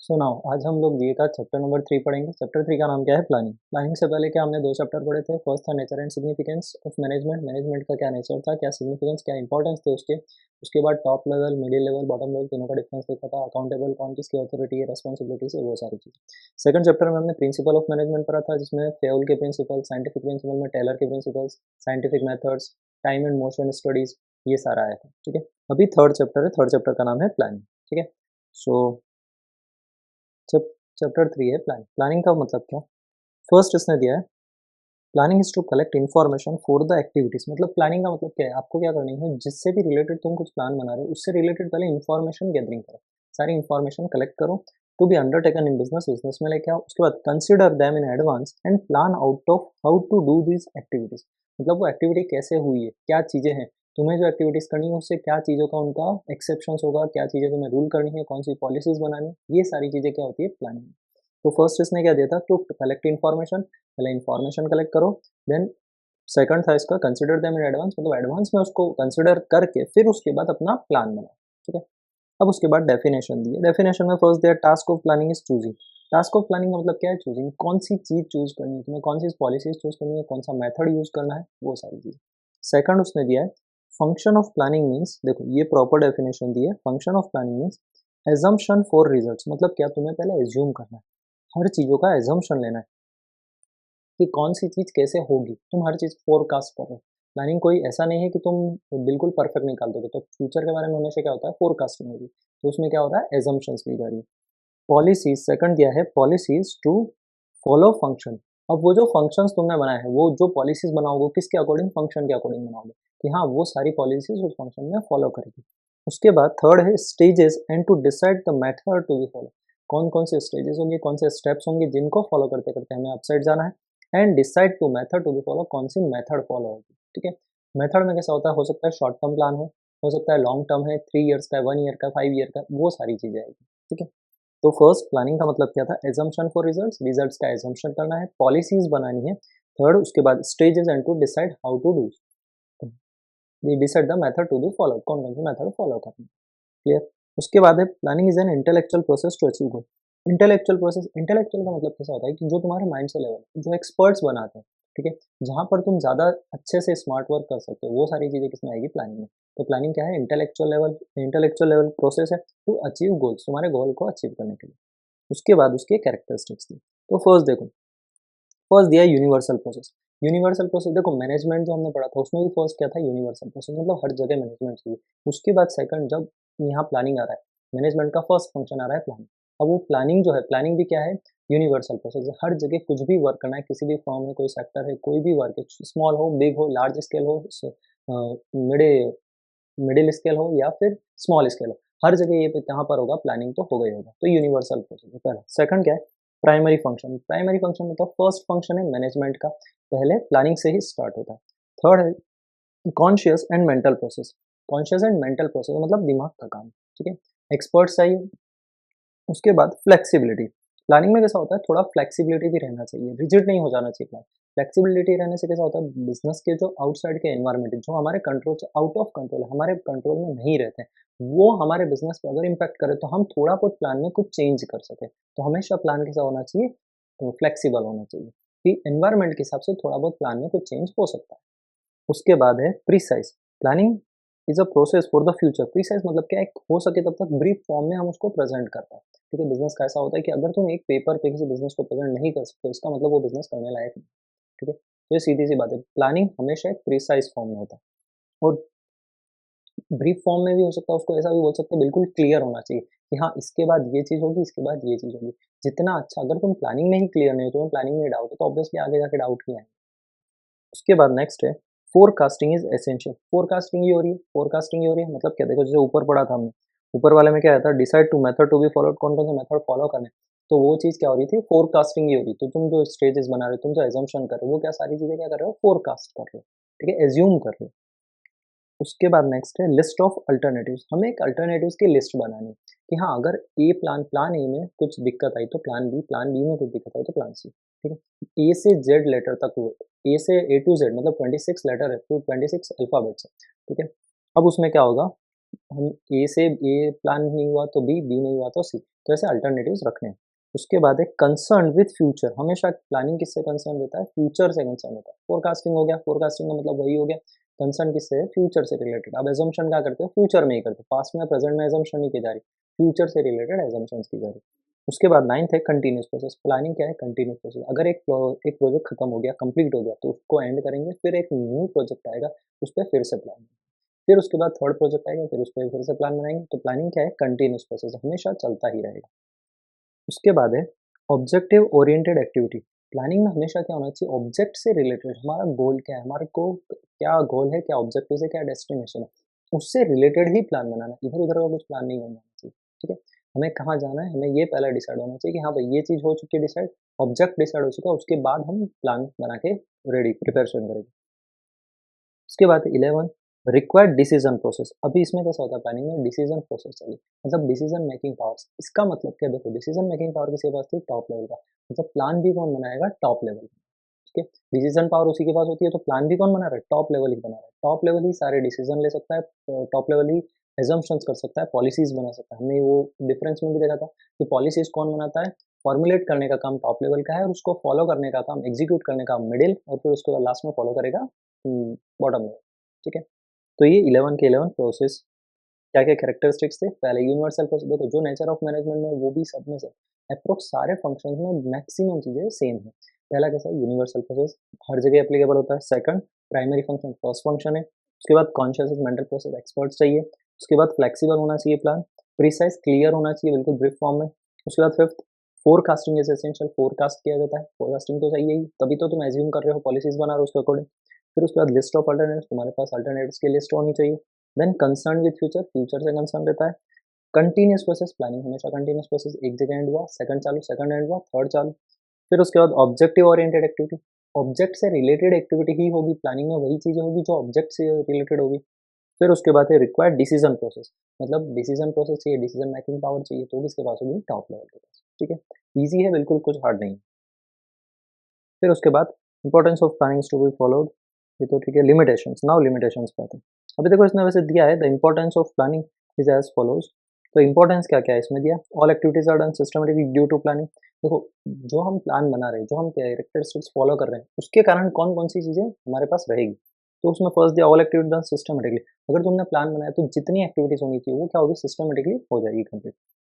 So now आज हम लोग बीए का चैप्टर नंबर 3 पढ़ेंगे। चैप्टर 3 का नाम क्या है? प्लानिंग। प्लानिंग से पहले क्या हमने दो चैप्टर पढ़े थे। फर्स्ट था nature and significance of management. Management का क्या नेचर था, क्या सिग्निफिकेंस, क्या इंपॉर्टेंस थे उसके। उसके बाद top level, middle level, bottom level तीनों का डिफरेंस देखा था। अकाउंटेबल कौन किसकी अथॉरिटी है, रेस्पॉन्सिबिलिटी है, वो सारी चीज़। सेकंड चैप्टर में हमने प्रिंसिपल ऑफ मैनेजमेंट पढ़ा था, जिसमें फेउल के प्रिंसिपल, साइंटिफिक प्रिंसिपल में टेलर के principles, scientific methods, time and motion studies, ये सारा आया था। ठीक है, अभी थर्ड चैप्टर है। थर्ड चैप्टर का नाम है प्लानिंग। ठीक है, सो चैप्टर 3 है प्लानिंग। प्लानिंग का मतलब क्या? फर्स्ट इसने दिया है, planning is to collect information for the activities. मतलब प्लानिंग का मतलब क्या है? आपको क्या करनी है, जिससे भी रिलेटेड तुम कुछ प्लान बना रहे हो उससे रिलेटेड पहले इन्फॉर्मेशन गैदरिंग करो, सारी इन्फॉर्मेशन कलेक्ट करो to be undertaken in business. Business में लेके आओ, उसके बाद consider them in advance and plan out of how to do this activities. मतलब वो एक्टिविटी कैसे हुई है, क्या चीजें हैं, तुम्हें जो एक्टिविटीज करनी है उससे क्या चीज़ों का उनका एक्सेप्शन होगा, क्या चीज़ें तुम्हें रूल करनी है, कौन सी पॉलिसीज बनानी है, ये सारी चीज़ें क्या होती है प्लानिंग। तो फर्स्ट इसने क्या दिया था, टू कलेक्ट इन्फॉर्मेशन, पहले इन्फॉर्मेशन कलेक्ट करो। देन सेकंड था इसका कंसिडर देम इन एडवांस, मतलब एडवांस में उसको कंसिडर करके फिर उसके बाद अपना प्लान बनाओ। ठीक है, अब उसके बाद डेफिनेशन दी है। डेफिनेशन में फर्स्ट दिया, task of planning is choosing. Task of planning का मतलब क्या है? चूजिंग, कौन सी चीज चूज करनी है तुम्हें, कौन सी पॉलिसीज चूज करनी है, कौन सा मेथड यूज करना है, वो सारी चीज। सेकंड उसने दिया है, फंक्शन ऑफ प्लानिंग मीन्स, देखो ये प्रॉपर डेफिनेशन दी है। Function of planning means assumption for results. मतलब क्या, तुम्हें पहले एज्यूम करना है, हर चीजों का एजम्पशन लेना है कि कौन सी चीज़ कैसे होगी। तुम हर चीज़ फोरकास्ट कर रहे हो। प्लानिंग कोई ऐसा नहीं है कि तुम बिल्कुल परफेक्ट निकाल दोगे। तो फ्यूचर के बारे में हमेशा क्या होता है, फोरकास्टिंग होगी। तो उसमें क्या हो रहा है, एजम्पशंस ली जा रही है। पॉलिसीज सेकंड दिया है, पॉलिसीज टू फॉलो फंक्शन। अब वो जो फंक्शंस तुमने बनाए हैं, वो जो पॉलिसीज बनाओगे किसके अकॉर्डिंग, फंक्शन के अकॉर्डिंग बनाओगे कि हाँ वो सारी पॉलिसीज उस फंक्शन में फॉलो करेगी। उसके बाद थर्ड है stages and to decide the method to be follow. कौन कौन से स्टेजेस होंगे, कौन से स्टेप्स होंगे जिनको फॉलो करते करते हमें अपसाइड जाना है। And decide to method to be follow, कौन सी मेथड फॉलो होगी। ठीक है, मेथड में कैसा होता है, हो सकता है शॉर्ट टर्म प्लान हो सकता है लॉन्ग टर्म है, 3 ईयर्स का, 1 ईयर का, 5 ईयर का, वो सारी चीजें आएगी। ठीक है, तो फर्स्ट प्लानिंग का मतलब क्या था, एजम्पशन फॉर रिजल्ट्स, रिजल्ट्स का एजम्पशन करना है, पॉलिसीज बनानी है। थर्ड उसके बाद stages and to decide how to do, we decide the method to be follow, कौन कौन सी मेथड फॉलो करनी है। क्लियर। उसके बाद है, planning is an intellectual process to achieve goal. Intellectual process, intellectual का मतलब कैसा होता है कि जो तुम्हारे माइंड से लेवल, जो एक्सपर्ट्स बनाते हैं, ठीक है, जहां पर तुम ज्यादा अच्छे से स्मार्ट वर्क कर सकते हो, वो सारी चीजें किसमें आएगी, प्लानिंग में। तो प्लानिंग क्या है, इंटेलेक्चुअल लेवल प्रोसेस है टू अचीव गोल्स, तुम्हारे गोल को अचीव करने के लिए। उसके बाद उसके कैरेक्टरिस्टिक्स थी। तो फर्स्ट देखो, फर्स्ट दिया यूनिवर्सल प्रोसेस। यूनिवर्सल प्रोसेस देखो, मैनेजमेंट जो हमने पढ़ा था उसमें भी फर्स्ट क्या था, यूनिवर्सल प्रोसेस, मतलब हर जगह मैनेजमेंट चाहिए। उसके बाद सेकंड, जब यहाँ प्लानिंग आ रहा है, मैनेजमेंट का फर्स्ट फंक्शन आ रहा है प्लानिंग। अब वो प्लानिंग जो है, प्लानिंग भी क्या है, यूनिवर्सल प्रोसेस है। हर जगह कुछ भी वर्क करना है, किसी भी फॉर्म में, कोई सेक्टर है, कोई भी वर्क है, स्मॉल हो, बिग हो, लार्ज स्केल हो, मिडे मिडिल स्केल हो या फिर स्मॉल स्केल हो, हर जगह ये कहाँ पर होगा, प्लानिंग तो होगा ही होगा। तो यूनिवर्सल प्रोसेस है पहला। सेकंड क्या है, प्राइमरी फंक्शन। प्राइमरी फंक्शन मतलब फर्स्ट फंक्शन है मैनेजमेंट का, पहले प्लानिंग से ही स्टार्ट होता है। थर्ड है conscious and mental process. Conscious and mental process मतलब दिमाग का काम। ठीक है, एक्सपर्ट्स चाहिए। उसके बाद फ्लेक्सिबिलिटी। प्लानिंग में कैसा होता है, थोड़ा फ्लेक्सिबिलिटी भी रहना चाहिए, रिजिड नहीं हो जाना चाहिए प्लान। फ्लेक्सिबिलिटी रहने से कैसा होता है, बिजनेस के जो आउटसाइड के एनवायरमेंट जो हमारे कंट्रोल से आउट ऑफ कंट्रोल है, हमारे कंट्रोल में नहीं रहते हैं, वो हमारे बिजनेस पे अगर इम्पैक्ट करे तो हम थोड़ा बहुत प्लान में कुछ चेंज कर सके। तो हमेशा प्लान कैसा होना चाहिए, तो फ्लेक्सिबल होना चाहिए कि एनवायरमेंट के हिसाब से थोड़ा बहुत प्लान में कुछ चेंज हो सकता है। उसके बाद है precise. Planning is a process for the future. Precise मतलब क्या है, हो सके तब तक ब्रीफ फॉर्म में हम उसको प्रेजेंट कर पाए। ठीक है, बिजनेस का ऐसा होता है कि अगर तुम एक पेपर पे किसी बिजनेस को प्रेजेंट नहीं कर सकते, इसका मतलब वो बिजनेस करने लायक नहीं। ठीक है, तो ये सीधी सी बात है, प्लानिंग हमेशा एक प्रीसाइज फॉर्म में होता है। और ब्रीफ फॉर्म में भी हो सकता है, उसको ऐसा भी बोल सकते हैं, बिल्कुल क्लियर होना चाहिए कि हाँ इसके बाद ये चीज़ होगी, इसके बाद ये चीज़ होगी। जितना अच्छा, अगर तुम प्लानिंग में ही क्लियर नहीं हो, तुम्हें प्लानिंग में डाउट है, तो ऑब्वियसली आगे जाके डाउट ही आएंगे। उसके बाद नेक्स्ट है फोरकास्टिंग इज एसेंशियल। फोरकास्टिंग ये हो रही है, फोरकास्टिंग ये हो रही है मतलब क्या, देखो जैसे ऊपर पढ़ा था हमने, ऊपर वाले में क्या आया था, decide to method to be followed, कौन कौन से मेथड फॉलो करने। तो वो चीज़ क्या हो रही थी, फोरकास्टिंग ये हो रही। तो तुम जो स्टेजेस बना रहे हो, तुम जो एजम्पशन कर रहे हो, वो क्या सारी चीज़ें क्या कर रहे हो, फोरकास्ट कर रहे हो। ठीक है, एज्यूम कर रहे हो। उसके बाद नेक्स्ट है लिस्ट ऑफ अल्टरनेटिव्स। हमें एक अल्टरनेटिव्स की लिस्ट बनानी है कि हाँ अगर प्लान ए में कुछ दिक्कत आई तो प्लान बी में कुछ दिक्कत आई तो प्लान सी। ठीक है, ए से जेड लेटर तक, ए से ए टू जेड मतलब 26 लेटर है, तो 26 अल्फाबेट्स है। ठीक है, अब उसमें क्या होगा, हम ए से ए प्लान नहीं हुआ तो बी, बी नहीं हुआ तो सी, तो ऐसे अल्टरनेटिव्स रखने हैं। उसके बाद है कंसर्न विथ फ्यूचर, हमेशा प्लानिंग किससे कंसर्न रहता है, फ्यूचर से कंसर्न होता है। फोरकास्टिंग हो गया, फोरकास्टिंग का मतलब वही हो गया, कंसर्न किससे है, फ्यूचर से रिलेटेड। अब एजम्पशन क्या करते हो, फ्यूचर में ही करते हो, पास्ट में प्रेजेंट में एजम्पशन नहीं की जा रही, फ्यूचर से रिलेटेड एजम्पशंस की जा रही। उसके बाद 9th है कंटिन्यूस प्रोसेस। प्लानिंग क्या है, कंटिन्यूस प्रोसेस। अगर एक प्रोजेक्ट खत्म हो गया, कंप्लीट हो गया, तो उसको एंड करेंगे, फिर एक न्यू प्रोजेक्ट आएगा, उस पर फिर से प्लान, फिर उसके बाद थर्ड प्रोजेक्ट आएगा, फिर उस पर फिर से प्लान बनाएंगे। तो प्लानिंग क्या है, कंटिन्यूस प्रोसेस, हमेशा चलता ही रहेगा। उसके बाद है ऑब्जेक्टिव ओरिएंटेड एक्टिविटी। प्लानिंग में हमेशा क्या होना चाहिए, ऑब्जेक्ट से रिलेटेड, हमारा गोल क्या है, हमारे को क्या गोल है, क्या ऑब्जेक्टिव है, क्या डेस्टिनेशन है, उससे रिलेटेड ही प्लान बनाना, इधर उधर का कुछ प्लान नहीं होना चाहिए। ठीक है, हमें कहाँ जाना है, हमें ये पहले डिसाइड होना चाहिए कि हाँ भाई ये चीज़ हो चुकी है डिसाइड, ऑब्जेक्ट डिसाइड हो चुका है, उसके बाद हम प्लान बना के रेडी प्रिपरेशन करेंगे। उसके बाद 11 रिक्वायर्ड डिसीजन प्रोसेस। अभी इसमें कैसा होता है, प्लानिंग में डिसीजन प्रोसेस चाहिए, मतलब डिसीजन मेकिंग पावर्स। इसका मतलब क्या, देखो डिसीजन मेकिंग पावर किसके पास थी, टॉप लेवल का, मतलब प्लान भी कौन बनाएगा, टॉप लेवल। ठीक है, डिसीजन पावर उसी के पास होती है, तो प्लान भी कौन बना रहा है, टॉप लेवल ही बना रहा है। टॉप लेवल ही सारे डिसीजन ले सकता है, टॉप लेवल ही एजम्पशंस कर सकता है, पॉलिसीज बना सकता है। हमने वो डिफरेंस में भी देखा था कि पॉलिसीज कौन बनाता है, फॉर्मुलेट करने का काम टॉप लेवल का है, और उसको फॉलो करने का काम, एग्जीक्यूट करने का मिडिल, और फिर उसके बाद लास्ट में फॉलो करेगा बॉटम लेवल। ठीक है, तो ये 11 के 11 प्रोसेस क्या-क्या कैरेक्टरिस्टिक्स थे? पहले यूनिवर्सल प्रोसेस, देखो जो नेचर ऑफ मैनेजमेंट में वो भी सब में से एप्रोक्स सारे फंक्शंस में मैक्सिमम चीज़ें सेम है। पहला कैसा है, यूनिवर्सल प्रोसेस, हर जगह एप्लीकेबल होता है। Second, primary function first function है। उसके बाद कॉन्शियस मेंटल प्रोसेस, एक्सपर्ट्स चाहिए। उसके बाद फ्लेक्सिबल होना चाहिए प्लान, प्रिसाइज क्लियर होना चाहिए बिल्कुल ब्रीफ फॉर्म में। उसके बाद fifth, forecasting is essential, forecast किया जाता है, फोरकास्टिंग तो चाहिए ही, तभी तो तुम एज्यूम कर रहे हो, पॉलिसीज बना रहे हो उसके अकॉर्डिंग। फिर उसके बाद लिस्ट ऑफ अल्टरनेटिव्स, तुम्हारे पास अल्टरनेटिव्स की लिस्ट होनी चाहिए। Then concern with future, future से कंसर्न रहता है। कंटिन्यूअस प्रोसेस, प्लानिंग हमेशा कंटिन्यूअस प्रोसेस, एक जगह एंड हुआ सेकंड चालू, सेकंड एंड हुआ थर्ड चालू। फिर उसके बाद ऑब्जेक्टिव ओरिएंटेड एक्टिविटी, ऑब्जेक्ट से रिलेटेड एक्टिविटी ही होगी प्लानिंग में, वही चीजें होगी जो ऑब्जेक्ट से रिलेटेड होगी। फिर उसके बाद है रिक्वायर्ड डिसीजन प्रोसेस, मतलब डिसीजन प्रोसेस चाहिए, डिसीजन मेकिंग पावर चाहिए, तो किसके पास होगी, टॉप लेवल के पास। ठीक है, ईजी है बिल्कुल, कुछ हार्ड नहीं। फिर उसके बाद importance of planning to be followed, ये तो ठीक है। लिमिटेशंस, नाउ लिमिटेशंस पे आते हैं। अभी देखो इसने वैसे दिया है the importance of planning is as follows. तो इंपॉर्टेंस क्या क्या है इसमें दिया, all activities are done systematically due to planning. देखो जो हम प्लान बना रहे हैं, जो हम कैरेक्टरिस्टिक्स फॉलो कर रहे हैं, उसके कारण कौन कौन सी चीज़ें हमारे पास रहेगी। तो उसमें फर्स्ट दिया ऑल एक्टिविटी डन सिस्टमेटिकली, अगर तुमने प्लान बनाया तो जितनी एक्टिविटीज होनी चाहिए वो क्या होगी, सिस्टमेटिकली हो जाएगी complete.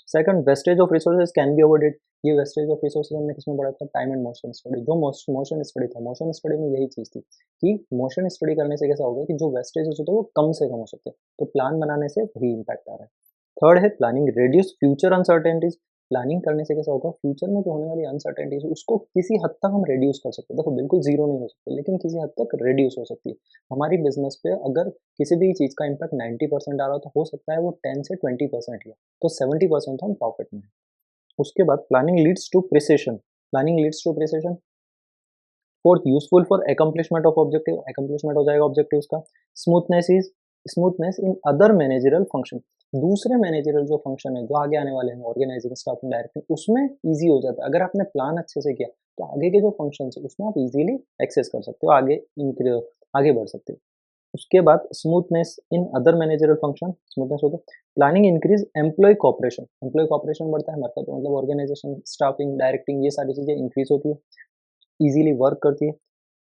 Second, wastage of resources can be avoided. ये वेस्टेज ऑफ रिसोर्सेज हमने किसमें पढ़ा था, टाइम एंड मोशन स्टडी। जो मोशन स्टडी था, मोशन स्टडी में यही चीज़ थी कि मोशन स्टडी करने से कैसा होगा कि जो वेस्टेजेस होते हैं वो कम से कम हो सकते हैं, तो प्लान बनाने से वही इम्पैक्ट आ रहा है। थर्ड है planning reduce future uncertainties. Planning करने से कैसा होगा, फ्यूचर में जो होने वाली अनसर्टेनिटीज उसको किसी हद तक हम रिड्यूस कर सकते हैं। देखो बिल्कुल जीरो नहीं हो सकते, लेकिन किसी हद तक रिड्यूस हो सकती है। हमारी बिजनेस पे अगर किसी भी चीज़ का इम्पैक्ट 90% आ रहा हो, तो हो सकता है वो 10 से 20% ही है, तो 70% हम प्रॉफिट में है। उसके बाद planning leads to precision, planning leads to precision. Fourth, useful for accomplishment of objective, accomplishment हो जाएगा ऑब्जेक्टिव्स का। Smoothness is, smoothness in other managerial function, दूसरे मैनेजरल जो फंक्शन है जो आगे आने वाले हैं, ऑर्गेनाइजिंग स्टाफिंग डायरेक्टिंग, उसमें इजी हो जाता है। अगर आपने प्लान अच्छे से किया तो आगे के जो फंक्शन है उसमें आप इजीली एक्सेस कर सकते हो, आगे बढ़ सकते हो। उसके बाद smoothness in other managerial function, smoothness होता है। Planning increase employ cooperation, employ cooperation बढ़ता है हमारे, तो मतलब ऑर्गेनाइजेशन स्टाफिंग डायरेक्टिंग ये सारी चीजें इंक्रीज होती है, इजीली वर्क करती है।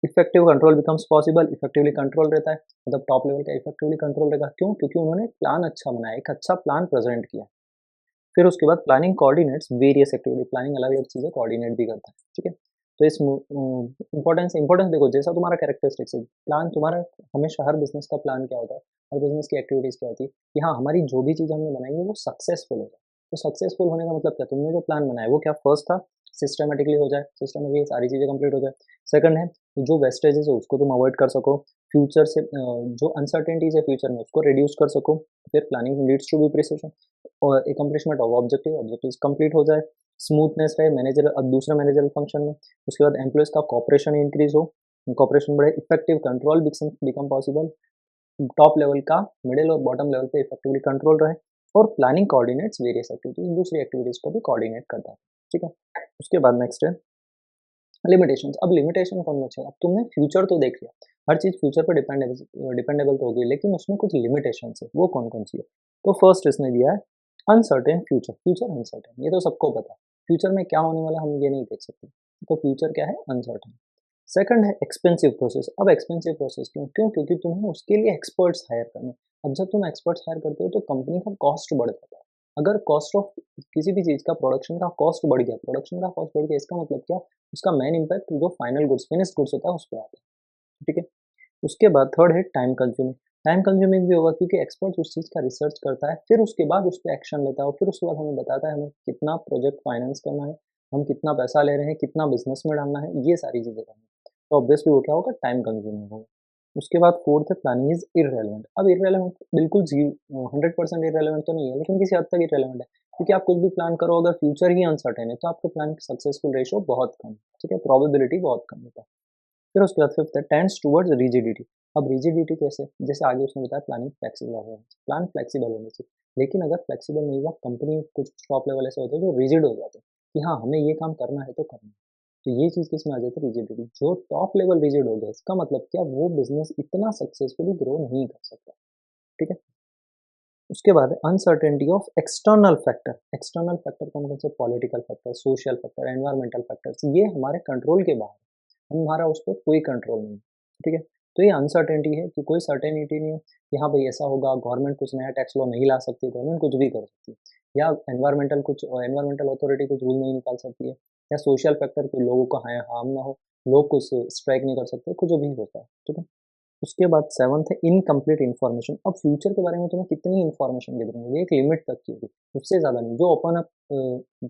Effective control becomes possible, effectively control रहता है, मतलब टॉप लेवल का इफेक्टिवली कंट्रोल रहेगा, क्यों, क्योंकि उन्होंने प्लान अच्छा बनाया, एक अच्छा प्लान प्रेजेंट किया। फिर उसके बाद planning coordinates various activity, planning अलग अलग चीज़ें कोऑर्डिनेट भी करता है। ठीक है, तो इस इंपॉर्टेंस इंपॉर्टेंस देखो, जैसा तुम्हारा कैरेक्टरिस्टिक्स है, प्लान तुम्हारा हमेशा, हर बिजनेस का प्लान क्या होता है, हर बिजनेस की एक्टिविटीज़ क्या होती है कि हाँ हमारी जो भी चीज़ हमने बनाई है वो सक्सेसफुल हो जाए। तो सक्सेसफुल होने का मतलब क्या, तुमने जो प्लान बनाया वो क्या, फर्स्ट था सिस्टमेटिकली हो जाए, सिस्टमेटिकली सारी चीज़ें कंप्लीट हो जाए। सेकंड है जो वेस्टेजेस है उसको तुम अवॉइड कर सको, फ्यूचर से जो अनसर्टेनिटीज है फ्यूचर में उसको रिड्यूस कर सको। फिर planning leads to be precision और accomplishment of objective, objectives complete हो जाए। स्मूथनेस रहे मैनेजर, अब दूसरे मैनेजरल फंक्शन में। उसके बाद एम्प्लॉयज का कॉपरेशन इंक्रीज हो, कॉपरेशन बढ़े, effective control become possible, top level का मिडिल और बॉटम लेवल पे इफेक्टिवली कंट्रोल रहे, और प्लानिंग कोऑर्डिनेट्स वेरियस एक्टिविटीज, दूसरी एक्टिविटीज को भी कोऑर्डिनेट करता है। ठीक है, उसके बाद नेक्स्ट है लिमिटेशंस, अब लिमिटेशन कौन सा है? अब तुमने फ्यूचर तो देख लिया, हर चीज़ फ्यूचर पे डिपेंडेबल तो होगी, लेकिन उसमें कुछ लिमिटेशंस है, वो कौन-कौन सी है? तो फर्स्ट इसने दिया है अनसर्टेन फ्यूचर, फ्यूचर अनसर्टेन, ये तो सबको पता है। फ्यूचर में क्या होने वाला है हम ये नहीं देख सकते, तो फ्यूचर क्या है? अनसर्टेन। सेकंड है एक्सपेंसिव प्रोसेस, अब एक्सपेंसिव प्रोसेस क्यों? क्यों? क्योंकि तुम्हें उसके लिए एक्सपर्ट्स हायर करने हैं। अब जब तुम एक्सपर्ट्स हायर करते हो तो कंपनी का कॉस्ट बढ़ जाता है। अगर कॉस्ट ऑफ किसी भी चीज़ का प्रोडक्शन का कॉस्ट बढ़ गया, प्रोडक्शन का कॉस्ट बढ़ गया, इसका मतलब क्या? उसका मेन इम्पैक्ट जो फाइनल गुड्स, फिनिश्ड गुड्स होता है उस पे आता है, ठीक है? उसके बाद थर्ड है टाइम कंज्यूमिंग, टाइम कंज्यूमिंग भी होगा क्योंकि एक्सपर्ट उस चीज़ का रिसर्च करता है, फिर उसके बाद उस पे एक्शन लेता है और फिर उसके बाद हमें बताता है हमें कितना प्रोजेक्ट फाइनेंस करना है, हम कितना पैसा ले रहे हैं, कितना बिज़नेस में डालना है, ये सारी चीज़ें करनी है। तो ऑब्वियसली वो क्या होगा? टाइम कंज्यूमिंग होगा। उसके बाद फोर्थ है प्लानिंग इज़ इर्रेलेवेंट। अब इर्रेलेवेंट बिल्कुल 100% इर्रेलेवेंट तो नहीं है, लेकिन किसी हद तक इर्रेलेवेंट है, क्योंकि आप कुछ भी प्लान करो अगर फ्यूचर ही अनसर्टेन है, तो आपके प्लान की सक्सेसफुल रेशियो बहुत कम है, ठीक है? प्रोबेबिलिटी बहुत कम होता है। फिर उसके बाद फिफ्थ है टेंड्स टुवर्ड्स रिजिडिटी। अब रिजिडिटी कैसे? जैसे आगे उसने बताया प्लानिंग फ्लेक्सिबल होना चाहिए, प्लान फ्लेक्सिबल होना चाहिए, लेकिन अगर फ्लेक्सिबल नहीं हुआ, कंपनी कुछ टॉप लेवल ऐसे होते हैं जो रिजिड हो जाते हैं कि हाँ, हमें ये काम करना है तो करना है। तो ये चीज़ किसमें आ जाती है? रिजिडिटी। जो टॉप लेवल रिजिड हो गया, इसका मतलब क्या? वो बिज़नेस इतना सक्सेसफुली ग्रो नहीं कर सकता, ठीक है? उसके बाद है uncertainty of external factor. External factor कौन-कौन से? Political factor, social factor, environmental factors, ये हमारे कंट्रोल के बाहर है। हमारा उस पे कोई कंट्रोल नहीं है, ठीक है? तो ये अनसर्टेनिटी है कि कोई सर्टेनिटी नहीं है कि हाँ भाई ऐसा होगा, गवर्नमेंट कुछ नया टैक्स लॉ नहीं ला सकती, गवर्नमेंट कुछ भी कर सकती है, या एनवायरमेंटल अथॉरिटी कुछ रूल नहीं निकाल सकती है, या सोशल फैक्टर कि लोगों को हार्म ना हो, लोग कुछ स्ट्राइक नहीं कर सकते, कुछ भी होता है, ठीक है? उसके बाद सेवंथ है इनकम्प्लीट इन्फॉर्मेशन। अब फ्यूचर के बारे में तुम्हें कितनी इन्फॉर्मेशन गिव रही है, एक लिमिट तक की होगी, उससे ज़्यादा नहीं। जो ओपन अप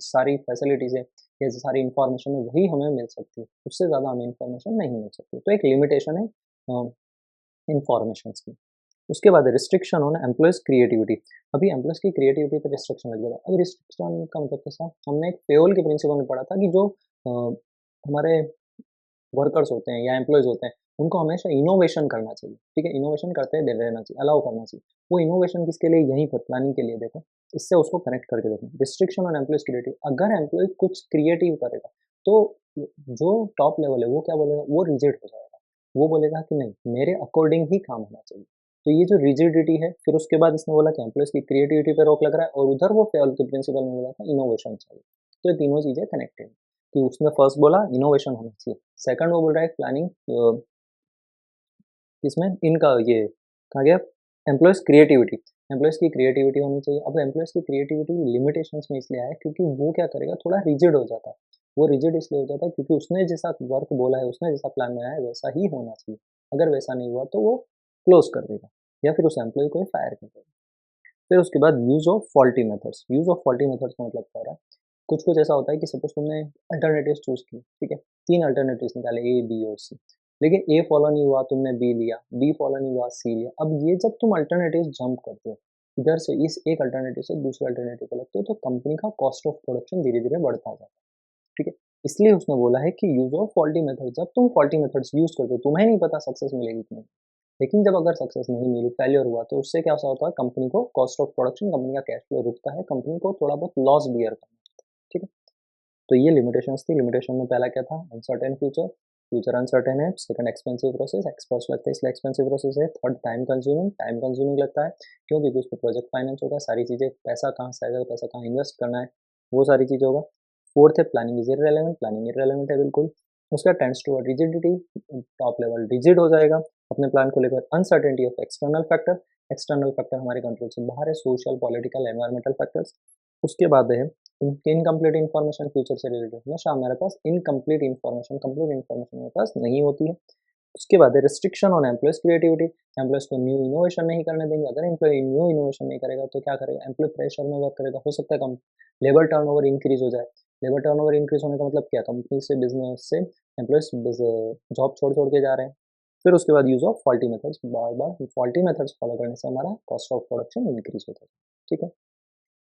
सारी फैसिलिटीज़ है या जो सारी इन्फॉर्मेशन है वही हमें मिल सकती है, उससे ज़्यादा हमें इन्फॉर्मेशन नहीं मिल सकती। तो एक लिमिटेशन है इन्फॉर्मेशंस की। उसके बाद रिस्ट्रिक्शन ऑन एम्प्लॉयज़ क्रिएटिविटी। अभी एम्प्लॉयज़ की क्रिएटिविटी पे रिस्ट्रिक्शन लग जाएगा। अब रिस्ट्रिक्शन का मतलब कैसा? हमने एक पेओल के प्रिंसिपल में पढ़ा था कि जो हमारे वर्कर्स होते हैं या एम्प्लॉइज़ होते हैं, उनको हमेशा इनोवेशन करना चाहिए, ठीक है? इनोवेशन करते दे रहना चाहिए, अलाउ करना चाहिए। वो इनोवेशन किसके लिए? यहीं पर प्लानिंग के लिए देखो, इससे उसको कनेक्ट करके देखो। रिस्ट्रिक्शन ऑन एम्प्लॉइज़ क्रिएटिव, अगर एम्प्लॉयी कुछ क्रिएटिव करेगा, तो जो टॉप लेवल है, वो क्या बोलेगा? वो रिजिड हो जाएगा। वो बोलेगा कि नहीं, मेरे अकॉर्डिंग ही काम होना चाहिए। तो ये जो रिजिडिटी है, फिर उसके बाद इसने बोला कि एम्प्लॉइज़ की क्रिएटिविटी पे रोक लग रहा है और उधर वो पेओल के प्रिंसिपल में बोला था इनोवेशन चाहिए। तो ये तीनों चीज़ें कनेक्टेड हैं, कि उसने फर्स्ट बोला इनोवेशन होना चाहिए। सेकंड वो बोल रहा है प्लानिंग किसमें? इनका ये कहा गया एम्प्लॉइज़ क्रिएटिविटी, एम्प्लॉइज़ की क्रिएटिविटी होनी चाहिए। अब एम्प्लॉइज़ की क्रिएटिविटी लिमिटेशंस में इसलिए आया है क्योंकि वो क्या करेगा? थोड़ा रिजिड हो जाता है। वो रिजिड इसलिए हो जाता है क्योंकि उसने जैसा वर्क बोला है, उसने जैसा प्लान बनाया है वैसा ही होना चाहिए। अगर वैसा नहीं हुआ तो वो क्लोज़ कर देगा या फिर उस एम्प्लॉयी को फायर कर देगा। फिर उसके बाद use of faulty methods. Use of faulty methods का मतलब क्या हो रहा है? कुछ-कुछ ऐसा होता है कि सपोज़ तुमने अल्टरनेटिव्स चूज़ किए, ठीक है? 3 अल्टरनेटिव्स निकाले ए, बी और सी। लेकिन ए फॉलो नहीं हुआ, तुमने बी लिया, बी फॉलो नहीं हुआ, सी लिया। अब ये जब तुम अल्टरनेटिव्स जंप करते हो, इधर से इस एक अल्टरनेटिव से दूसरे अल्टरनेटिव पे लगते हो, तो कंपनी का कॉस्ट ऑफ प्रोडक्शन धीरे-धीरे बढ़ता जाता है, ठीक है? इसलिए उसने बोला है कि यूज़ ऑफ फॉल्टी मेथड, जब तुम फॉल्टी मेथड्स यूज़ करते हो, तुम्हें नहीं पता सक्सेस मिलेगी कि नहीं। लेकिन जब अगर सक्सेस नहीं मिली, फेल्योर हुआ, तो उससे क्या सा होता है? कंपनी को कॉस्ट ऑफ प्रोडक्शन, कंपनी का कैश फ्लो रुकता है, कंपनी को थोड़ा बहुत लॉस बियर करना पड़ता है, ठीक है? तो ये लिमिटेशंस थी। लिमिटेशन में पहला क्या था? अनसर्टेन फ्यूचर, फ्यूचर अनसर्टेन है। सेकंड एक्सपेंसिव प्रोसेस, एक्सपर्ट्स लगते हैं इसलिए एक्सपेंसिव प्रोसेस है। थर्ड टाइम कंज्यूमिंग लगता है, क्यों? क्योंकि उसमें प्रोजेक्ट फाइनेंस होगा, सारी चीज़ें, पैसा कहाँ से आएगा, पैसा कहाँ इन्वेस्ट करना है, वो सारी चीज़ होगा। फोर्थ है planning is irrelevant, planning irrelevant है बिल्कुल। उसका tends toward rigidity, top level rigid हो जाएगा अपने प्लान को लेकर। Uncertainty of external factor, external factor हमारे कंट्रोल से बाहर है, सोशल, पॉलिटिकल, एनवायरमेंटल फैक्टर्स। उसके बाद है इनकम्प्लीट इन्फॉर्मेशन, फ्यूचर से रिलेटेड हमेशा हमारे पास इनकम्प्लीट इन्फॉर्मेशन, कंप्लीट इन्फॉर्मेशन हमारे पास नहीं होती है। उसके बाद है restriction on employees creativity, employees को न्यू इनोवेशन नहीं करने देंगे। अगर एम्प्लॉय न्यू इनोवेशन नहीं करेगा तो क्या करेगा? एम्प्लॉय प्रेशर में वर्क करेगा, हो सकता है कम लेबर टर्नओवर इंक्रीज हो जाए। लेबर टर्नओवर इंक्रीज होने का मतलब क्या? कंपनी से, बिजनेस से एम्प्लॉयज़ जॉब छोड़ के जा रहे हैं। फिर उसके बाद use of faulty methods, bar bar faulty methods follow करने से हमारा कॉस्ट ऑफ प्रोडक्शन इंक्रीज होता है, ठीक है?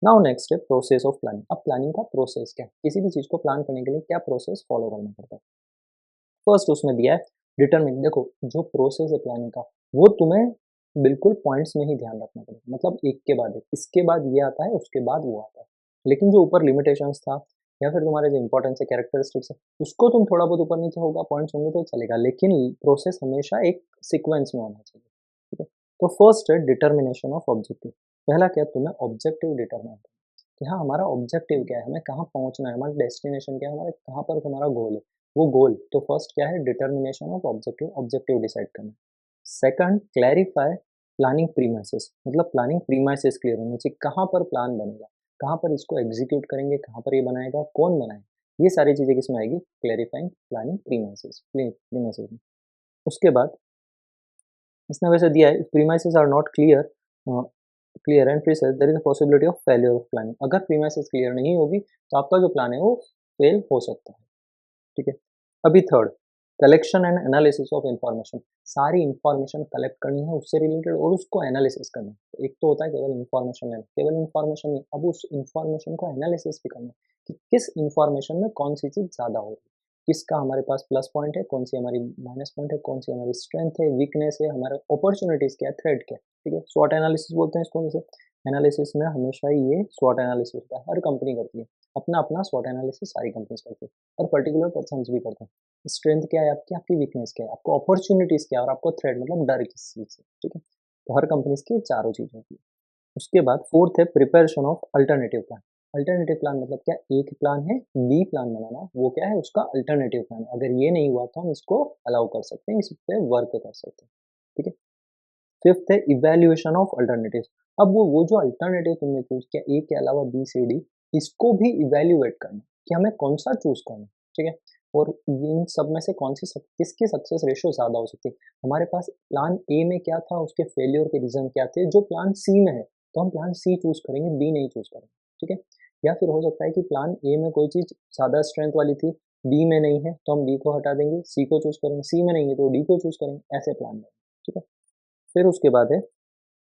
नाउ नेक्स्ट है प्रोसेस ऑफ प्लानिंग। अब प्लानिंग का प्रोसेस क्या है? किसी भी चीज़ को प्लान करने के लिए क्या प्रोसेस फॉलो करना पड़ता है? फर्स्ट उसमें दिया है डिटरमिन। देखो, जो प्रोसेस है प्लानिंग का, वो तुम्हें बिल्कुल पॉइंट्स में ही ध्यान रखना पड़ेगा, मतलब एक के बाद एक, इसके बाद ये आता है, उसके बाद वो आता है। लेकिन जो ऊपर लिमिटेशंस था, या फिर तुम्हारे जो इंपॉर्टेंस है, कैरेक्टरिस्टिक्स है, उसको तुम थोड़ा बहुत ऊपर नीचे होगा, पॉइंट्स होंगे तो चलेगा, लेकिन प्रोसेस हमेशा एक सीक्वेंस में होना चाहिए, ठीक है। तो फर्स्ट है डिटर्मिनेशन ऑफ ऑब्जेक्टिव। पहला क्या, तुम्हें ऑब्जेक्टिव डिटरमाइन करना कि हाँ हमारा ऑब्जेक्टिव क्या है, हमें कहाँ पहुँचना है, हमारा डेस्टिनेशन क्या है, हमारे कहाँ पर हमारा गोल है, वो गोल। तो फर्स्ट क्या है, determination of objective, objective decide करना। सेकंड, क्लैरिफाई प्लानिंग प्रीमाइसेस, मतलब प्लानिंग प्रीमाइसेस क्लियर होने चाहिए, कहाँ पर प्लान बनेगा, कहाँ पर इसको एग्जीक्यूट करेंगे, कहाँ पर ये बनाएगा, कौन बनाएगा, ये सारी चीज़ें किसमें आएगी, क्लैरिफाइंग प्लानिंग प्रीमाइसेस प्रीमाइसेस में। उसके बाद इसने वैसे दिया है, premises are not clear clear and precise there is a possibility of failure of planning. अगर प्रीमाइसेस क्लियर नहीं होगी तो आपका जो प्लान है वो फेल हो सकता है, ठीक है। अभी third, collection and analysis of information, सारी इंफॉर्मेशन कलेक्ट करनी है उससे रिलेटेड और उसको एनालिसिस करना है। तो एक तो होता है केवल इंफॉर्मेशन लेना, केवल इंफॉर्मेशन नहीं, अब उस इंफॉर्मेशन को एनालिसिस भी करना है कि किस इंफॉर्मेशन में कौन सी चीज़ ज़्यादा हो रही है, किसका हमारे पास प्लस पॉइंट है, कौन सी हमारी माइनस पॉइंट है, कौन सी हमारी स्ट्रेंथ है, वीकनेस है, हमारे अपॉर्चुनिटीज़ क्या है, थ्रेड क्या है, ठीक है। स्वॉट एनालिसिस बोलते हैं इसको। जैसे एनालिसिस में हमेशा ही ये स्वॉट एनालिसिस होता है, हर कंपनी करती है अपना अपना स्वॉट एनालिसिस, सारी कंपनीज करती है और पर्टिकुलर पर्सन भी करते हैं। स्ट्रेंथ क्या है आपकी, आपकी वीकनेस क्या है, आपको अपॉर्चुनिटीज क्या है और आपको थ्रेड मतलब डर किस चीज से, ठीक है। तो हर कंपनीज की चारों चीजें होती है। उसके बाद फोर्थ है preparation of alternative plan. Alternative plan मतलब क्या, एक प्लान है, बी प्लान बनाना, वो क्या है उसका अल्टरनेटिव प्लान है, अगर ये नहीं हुआ तो हम इसको अलाउ कर सकते हैं, इस पे वर्क कर सकते हैं, ठीक है। फिफ्थ है इवैल्यूएशन ऑफ अल्टरनेटिव्स। अब वो जो अल्टरनेटिव तुमने चूज किया, ए के अलावा बी सी डी, इसको भी इवैल्यूएट करना कि हमें कौन सा चूज करना है, ठीक है। और इन सब में से कौन सी किसकी सक्सेस रेशियो ज्यादा हो सकती है। हमारे पास प्लान ए में क्या था, उसके फेलियर के रीजन क्या थे, जो प्लान सी में है तो हम प्लान सी चूज करेंगे, बी नहीं चूज करेंगे, ठीक है। या फिर हो सकता है कि प्लान ए में कोई चीज ज्यादा स्ट्रेंथ वाली थी, बी में नहीं है तो हम बी को हटा देंगे, सी को चूज करेंगे, सी में नहीं है तो डी को चूज करेंगे, ऐसे प्लान में, ठीक है। फिर उसके बाद है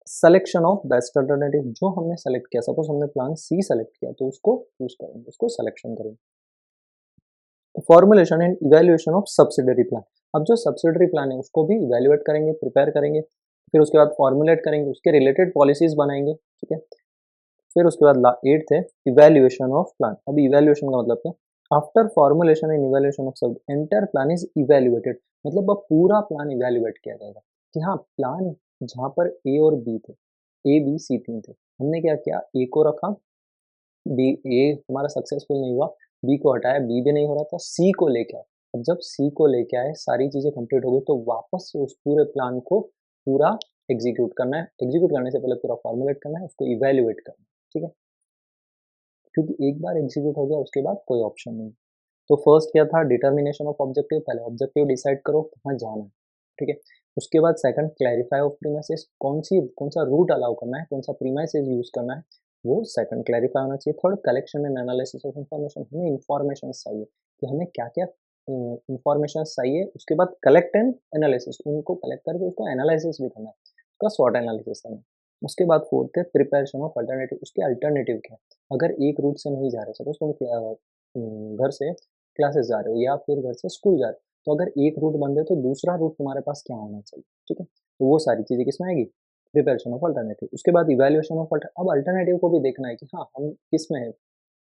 सिलेक्शन ऑफ बेस्ट अल्टरनेटिव। जो हमने सेलेक्ट किया, सपोज हमने प्लान सी सेलेक्ट किया तो उसको चूज करेंगे, उसको सिलेक्शन करेंगे। Formulation and evaluation of subsidiary plan. अब जो सब्सिडरी प्लान है उसको भी इवैल्यूएट करेंगे, प्रिपेयर करेंगे, फिर उसके बाद फॉर्मुलेट करेंगे, उसके रिलेटेड पॉलिसीज बनाएंगे, ठीक है। फिर उसके बाद एट्थ है इवैल्यूएशन ऑफ प्लान। अभी इवैल्यूएशन का मतलब क्या, after formulation and evaluation of सब एंटायर प्लान इज इवैल्यूएटेड, मतलब अब पूरा प्लान इवैल्यूएट किया जाएगा कि हाँ प्लान जहाँ पर ए और बी थे, ए बी सी तीन थे, हमने क्या किया, ए को रखा, बी, ए हमारा सक्सेसफुल नहीं हुआ, बी को हटाया, बी भी नहीं हो रहा था, सी को लेके आए। अब जब सी को लेके आए, सारी चीजें कंप्लीट हो गई तो वापस से उस पूरे प्लान को पूरा एग्जीक्यूट करना है। एग्जीक्यूट करने से पहले पूरा फॉर्मुलेट करना है, उसको इवेल्युएट करना है, ठीक है। क्योंकि एक बार एग्जीक्यूट हो गया उसके बाद कोई ऑप्शन नहीं। तो फर्स्ट क्या था, डिटर्मिनेशन ऑफ ऑब्जेक्टिव, पहले ऑब्जेक्टिव डिसाइड करो कहाँ जाना है, ठीक है। उसके बाद सेकंड क्लैरिफाई ऑफ प्रीमाइसेस, कौन सा रूट अलाउ करना है, कौन सा प्रीमाइसेस यूज करना है, वो सेकंड क्लैरिफाई होना चाहिए। Third collection and analysis of information, हमें इंफॉर्मेशन चाहिए कि हमें क्या क्या इंफॉर्मेशन चाहिए, उसके बाद कलेक्ट एंड एनालिसिस, उनको कलेक्ट करके उसको एनालिसिस भी करना है, उसका स्वॉट एनालिसिस करना है। उसके बाद फोर्थ है प्रिपरेशन ऑफ अल्टरनेटिव, उसके अल्टरनेटिव क्या है, अगर एक रूट से नहीं जा रहे, सपोज तुम घर से क्लासेस जा रहे हो या फिर घर से स्कूल जा रहे हो, तो अगर एक रूट बंद है तो दूसरा रूट तुम्हारे पास क्या होना चाहिए, ठीक है। तो वो सारी चीज़ें किसमें आएगी, प्रिपरेशन ऑफ अल्टरनेटिव। उसके बाद इवैल्यूएशन ऑफ अब अल्टरनेटिव को भी देखना है कि हाँ हम किस में है,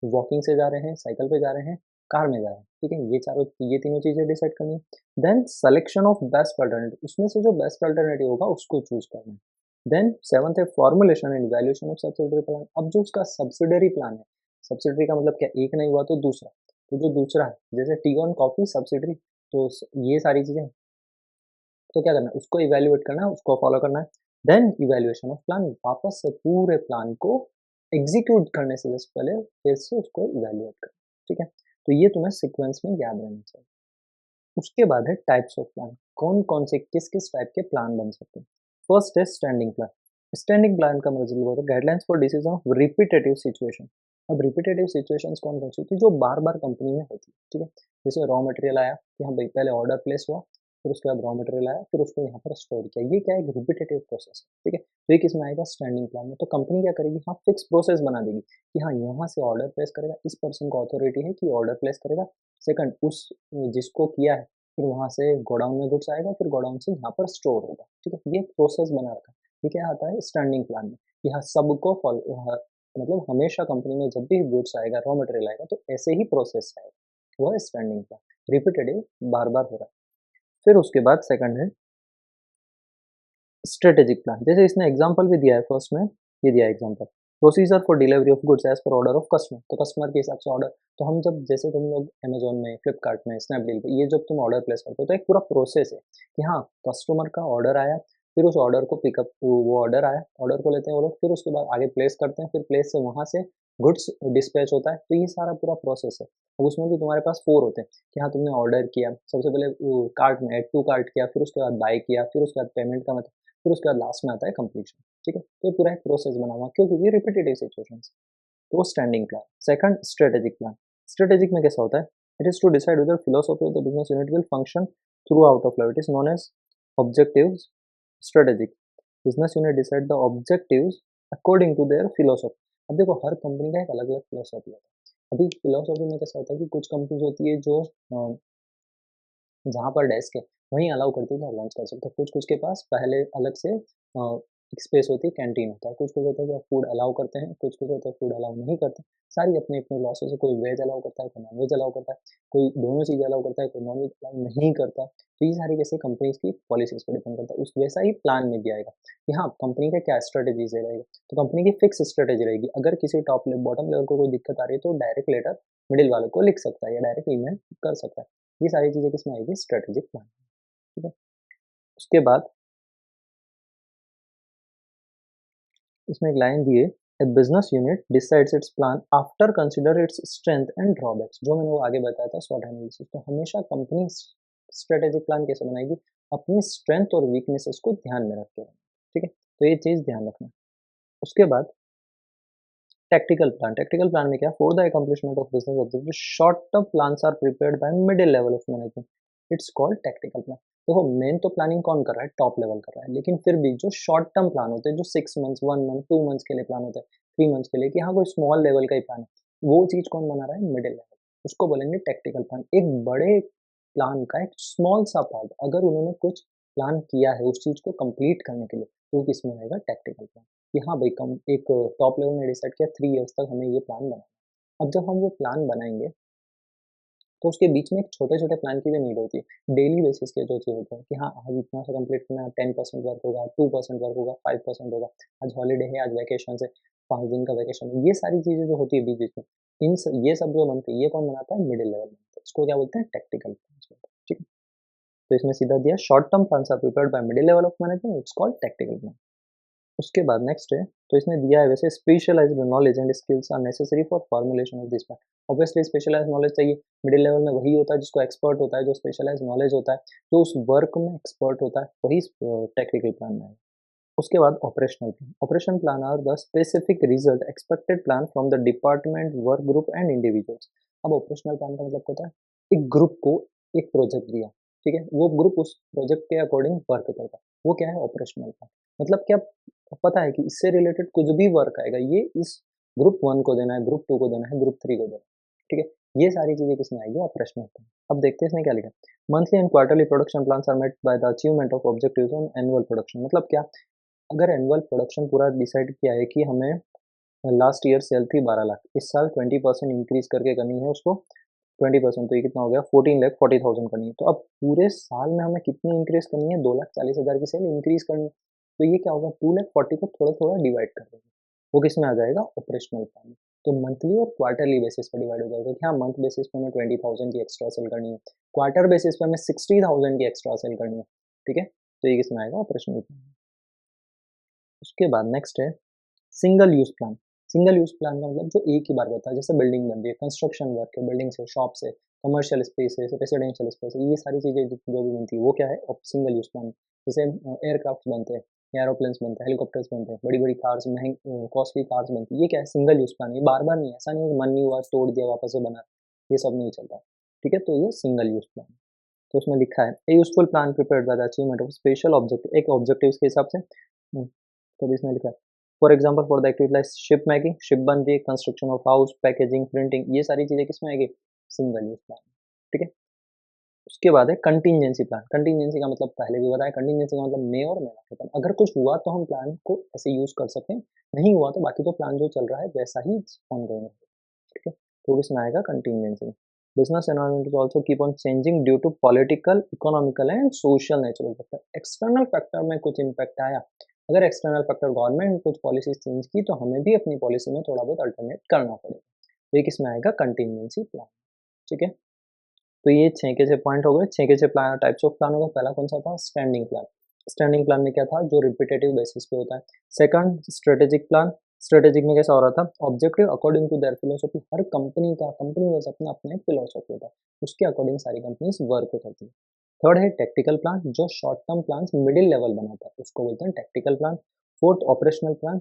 वॉकिंग से जा रहे हैं, साइकिल पे जा रहे हैं, कार में जा रहे हैं, ठीक है। ये तीनों चीज़ें डिसाइड करनी है। Then selection of best alternative, उसमें से जो बेस्ट अल्टरनेटिव होगा उसको चूज करना है। देन सेवंथ है formulation and evaluation of subsidiary plan. अब जो उसका सब्सिडरी प्लान है, सब्सिडरी का मतलब क्या, एक नहीं हुआ तो दूसरा, तो जो दूसरा है जैसे टी ऑन कॉफी सब्सिडरी, तो ये सारी चीजें, तो क्या करना है, उसको इवैल्यूएट करना है, उसको फॉलो करना है। देन इवैल्यूएशन ऑफ प्लान, वापस से पूरे प्लान को एग्जीक्यूट करने से जस्ट पहले फिर से उसको इवैल्यूएट करना, ठीक है। तो ये तुम्हें सीक्वेंस में याद रहना चाहिए। उसके बाद है टाइप्स ऑफ प्लान, कौन कौन से किस किस टाइप के प्लान बन सकते हैं। फर्स्ट है स्टैंडिंग प्लान। स्टैंडिंग प्लान का मतलब होता है guidelines for decision of repetitive situation. अब रिपीटेटिव सिचुएशंस कौन कौन सी होती है, जो बार बार कंपनी में होती है, ठीक है। जैसे रॉ मटेरियल आया कि हाँ भाई पहले ऑर्डर प्लेस हुआ, फिर उसके बाद रॉ मटेरियल आया, फिर उसको यहाँ पर स्टोर किया, ये क्या है, एक रिपीटेटिव प्रोसेस है, ठीक है। तो ये किसमें आएगा, स्टैंडिंग प्लान में। तो कंपनी क्या करेगी, हाँ फिक्स प्रोसेस बना देगी कि हाँ यहाँ से ऑर्डर प्लेस करेगा, इस पर्सन को अथॉरिटी है कि ऑर्डर प्लेस करेगा, सेकंड उस जिसको किया है, फिर वहाँ से गोडाउन में गुड्स आएगा, फिर गोडाउन से यहाँ पर स्टोर होगा, ठीक है। ये प्रोसेस बना रखा है, ये क्या आता है स्टैंडिंग प्लान में कि हाँ सबको फॉलो, मतलब हमेशा कंपनी में जब भी गुड्स आएगा, रॉ मटेरियल आएगा, तो ऐसे ही प्रोसेस आएगा, वो है स्टैंडिंग प्लान, रिपीटेटिव, बार-बार हो रहा है। फिर उसके बाद सेकंड है स्ट्रेटेजिक प्लान। जैसे इसने एग्जांपल भी दिया है फर्स्ट में, ये दिया है example, procedure for delivery of goods as per order of customer. तो कस्टमर के हिसाब से ऑर्डर, तो हम जब जैसे तुम लोग अमेज़न में, फ्लिपकार्ट में, स्नैपडील पे, ये जब तुम ऑर्डर प्लेस करते हो तो एक पूरा प्रोसेस है कि हाँ, कस्टमर का ऑर्डर आया, फिर उस ऑर्डर को पिकअप, वो ऑर्डर आया, ऑर्डर को लेते हैं वो लोग, फिर उसके बाद आगे प्लेस करते हैं, फिर प्लेस से वहाँ से गुड्स डिस्पैच होता है। तो ये सारा पूरा प्रोसेस है। अब उसमें भी तुम्हारे पास 4 होते हैं कि हाँ, तुमने ऑर्डर किया, सबसे पहले वो कार्ट में ऐड टू कार्ट किया, फिर उसके बाद बाय किया, फिर उसके बाद पेमेंट का मतलब, फिर उसके बाद लास्ट में आता है कंप्लीशन, ठीक है? तो ये पूरा एक प्रोसेस बना हुआ, क्यों? क्योंकि रिपीटेटिव सिचुएशंस। तो वो standing plan. Second strategic plan. Strategic में कैसा होता है? It is to decide whether philosophy of the business unit will function throughout of life. It is known as objectives strategic. Business unit decide the objectives according to their philosophy. अब देखो हर company का एक अलग-अलग philosophy होता है। अभी philosophy में कैसा होता है कि कुछ कंपनीज होती है जो जहाँ पर डेस्क है, वहीं अलाउ करती है कि आप लंच कर सकते हो। कुछ-कुछ के पास पहले अलग से एक स्पेस होती है, कैंटीन होता है। कुछ-कुछ होता है कि आप फूड अलाउ करते हैं, कुछ-कुछ होता है फूड अलाउ नहीं करते। सारी अपनी-अपनी फिलॉसफी से, कोई वेज अलाउ करता है, कोई नॉन-वेज अलाउ करता है, कोई दोनों चीज़ें अलाउ करता है, कोई नॉन-वेज अलाउ नहीं करता। तो ये सारी कैसे कंपनीज़ की पॉलिसीज़ पे डिपेंड करता है। उस वैसा ही प्लान में भी आएगा कि हाँ, कंपनी का क्या स्ट्रैटेजीज़ रहेगा। तो कंपनी की फिक्स स्ट्रैटेजी रहेगी। अगर किसी बॉटम लेवल को कोई दिक्कत आ रही है, तो डायरेक्ट लेटर मिडल वाले को लिख सकता है या डायरेक्ट ईमेल कर सकता है। ये सारी चीज़ें किसमें आएगी? स्ट्रैटेजिक प्लान, ठीक है? उसके बाद इसमें एक लाइन दी है, "a business unit decides it's plan after consider its strength and drawbacks", जो मैंने वो आगे बताया था स्वॉट एनालिसिस। तो हमेशा कंपनी स्ट्रैटेजिक प्लान कैसे बनाएगी? अपनी स्ट्रेंथ और वीकनेसेस को ध्यान में रख के, ठीक है? तो ये चीज़ ध्यान रखना। उसके बाद टैक्टिकल प्लान। टैक्टिकल प्लान में क्या? For the accomplishment of business objective, short term plans are prepared by middle level of management. It's called tactical plan. देखो मेन तो प्लानिंग कौन कर रहा है? टॉप लेवल कर रहा है। लेकिन फिर भी जो शॉर्ट टर्म प्लान होते हैं, जो 6 मंथ्स, 1 मंथ, 2 मंथ्स के लिए प्लान होता है, 3 मंथ्स के लिए, कि हाँ कोई स्मॉल लेवल का ही प्लान है, वो चीज़ कौन बना रहा है? Middle level. उसको बोलेंगे टैक्टिकल प्लान। एक बड़े प्लान का एक स्मॉल सा पार्ट, अगर उन्होंने कुछ प्लान किया है उस चीज़ को कंप्लीट करने के लिए, तो वो किसमें आएगा? Tactical plan. कि हाँ भाई, कम एक टॉप लेवल ने डिसाइड किया 3 इयर्स तक हमें ये प्लान बनाना है। अब जब हम वो प्लान बनाएँगे, तो उसके बीच में एक छोटे-छोटे प्लान की भी नीड होती है। डेली बेसिस के जो चीज़ होते हैं कि हाँ, आज इतना सा कंप्लीट करना है, 10% वर्क होगा, 2% वर्क होगा, 5% होगा, आज हॉलिडे है, आज वैकेशंस है, 5 दिन का वैकेशन है। ये सारी चीज़ें जो होती है बीच-बीच में, ये सब जो बनती है, ये कौन बनाता है? मिडल लेवल बनाता है। इसको क्या बोलते हैं? टैक्टिकल प्लान्स बोलते हैं, ठीक है? तो इसमें सीधा दिया, short term plans are prepared by middle level of management, it's called tactical plan. उसके बाद नेक्स्ट है, तो इसने दिया है वैसे, specialized knowledge and skills are necessary for formulation of this plan. Obviously specialized knowledge चाहिए। मिडिल लेवल में वही होता है जिसको एक्सपर्ट होता है, जो स्पेशलाइज्ड नॉलेज होता है, जो उस वर्क में एक्सपर्ट होता है, वही टेक्निकल प्लान में है। उसके बाद operational plan. Operation plan are the specific result expected plan from the department, work group and individuals. अब ऑपरेशनल प्लान का मतलब होता है, एक ग्रुप को एक प्रोजेक्ट दिया, ठीक है? वो ग्रुप उस प्रोजेक्ट के अकॉर्डिंग वर्क करता है, वो क्या है? Operational plan. मतलब क्या? पता है कि इससे रिलेटेड कुछ भी वर्क आएगा, ये इस ग्रुप 1 को देना है, ग्रुप 2 को देना है, ग्रुप 3 को देना है, ठीक है? ये सारी चीज़ें किसमें आएगी? Operational plan. अब देखते हैं इसने क्या लिखा है, monthly and quarterly production plans are met by the achievement of objectives on annual production. मतलब क्या? अगर एनुअल प्रोडक्शन पूरा डिसाइड किया है कि हमें लास्ट ईयर सेल थी 12 लाख, इस साल 20% इंक्रीज़ करके करनी है उसको, 20%, तो ये कितना हो गया? 14,40,000 करनी है। तो अब पूरे साल में हमें कितनी इंक्रीज़ करनी है? 2,40,000 की सेल इंक्रीज़ करनी है। तो ये क्या होगा? 2,40,000 को थोड़ा-थोड़ा डिवाइड कर देंगे। वो किसमें आ जाएगा? ऑपरेशनल प्लान में। तो मंथली और क्वार्टरली बेसिस पे डिवाइड हो जाएगा कि हाँ, मंथ बेसिस पे हमें 20,000 की एक्स्ट्रा सेल करनी है। क्वार्टर बेसिस पे हमें 60,000 की एक्स्ट्रा सेल करनी है। ठीक है? तो ये किसमें आएगा? ऑपरेशनल प्लान में। उसके बाद नेक्स्ट है single use plan. Single use plan का मतलब जो एक ही बार बनता है, जैसे बिल्डिंग बन रही है, कंस्ट्रक्शन वर्क है, बिल्डिंग्स है, शॉप्स है, कमर्शियल स्पेस है, रेसिडेंशियल स्पेस है, ये सारी चीज़ें जो भी बनती है, वो क्या है? Single use plan. जैसे एयरक्राफ्ट बनते हैं, एरोप्लेन्स बनते हैं, हेलीकॉप्टर्स बनते हैं, बड़ी-बड़ी कार्स, कॉस्टली कार्स बनती है, ये क्या है? सिंगल यूज़ प्लान है, ये बार-बार नहीं है, ऐसा नहीं है कि मन नहीं हुआ, तोड़ दिया, वापस से बना, ये सब नहीं चलता। ठीक है? तो ये सिंगल यूज़ प्लान। तो उसमें लिखा है, a useful plan prepared by the achievement of special objective, एक ऑब्जेक्टिव्स के हिसाब से। तो अभी इसमें लिखा है, for example for the activity like ship making, ship बन रही है, construction of house, packaging, printing, ये सारी चीज़ें किसमें आएगी? Single use plan. ठीक है? उसके बाद है कंटीजेंसी प्लान। कंटीजेंसी का मतलब पहले भी बताया, कंटीजेंसी का मतलब मे और मे नॉट हैपन। अगर कुछ हुआ तो हम प्लान को ऐसे यूज कर सकते हैं, नहीं हुआ तो बाकी तो प्लान जो चल रहा है वैसा ही ऑनगोइंग है, ठीक है। तो इसमें आएगा contingency. Business environment is also keep on changing due to political, economical and social natural factor. External factor में कुछ इम्पैक्ट आया, अगर एक्सटर्नल फैक्टर गवर्नमेंट ने कुछ पॉलिसीज चेंज की तो हमें भी अपनी पॉलिसी में थोड़ा बहुत अल्टरनेट करना पड़ेगा। तो ये किसमें आएगा? कंटीजेंसी प्लान, ठीक है। तो ये 6 के 6 पॉइंट हो गए। 6 के 6 प्लान, टाइप्स ऑफ प्लान हो गए। पहला कौन सा था? Standing plan. स्टैंडिंग प्लान में क्या था? जो रिपीटेटिव बेसिस पे होता है। Second, strategic plan. स्ट्रेटेजिक में कैसा हो रहा था? Objective according to their philosophy. हर कंपनी का, कंपनी में अपना अपना एक फिलोसॉफी होता है, उसके अकॉर्डिंग सारी कंपनीज वर्क करती है। थर्ड है टैक्टिकल प्लान, जो short term plan middle level बनाता है, उसको बोलते हैं tactical plan. Fourth, operational plan,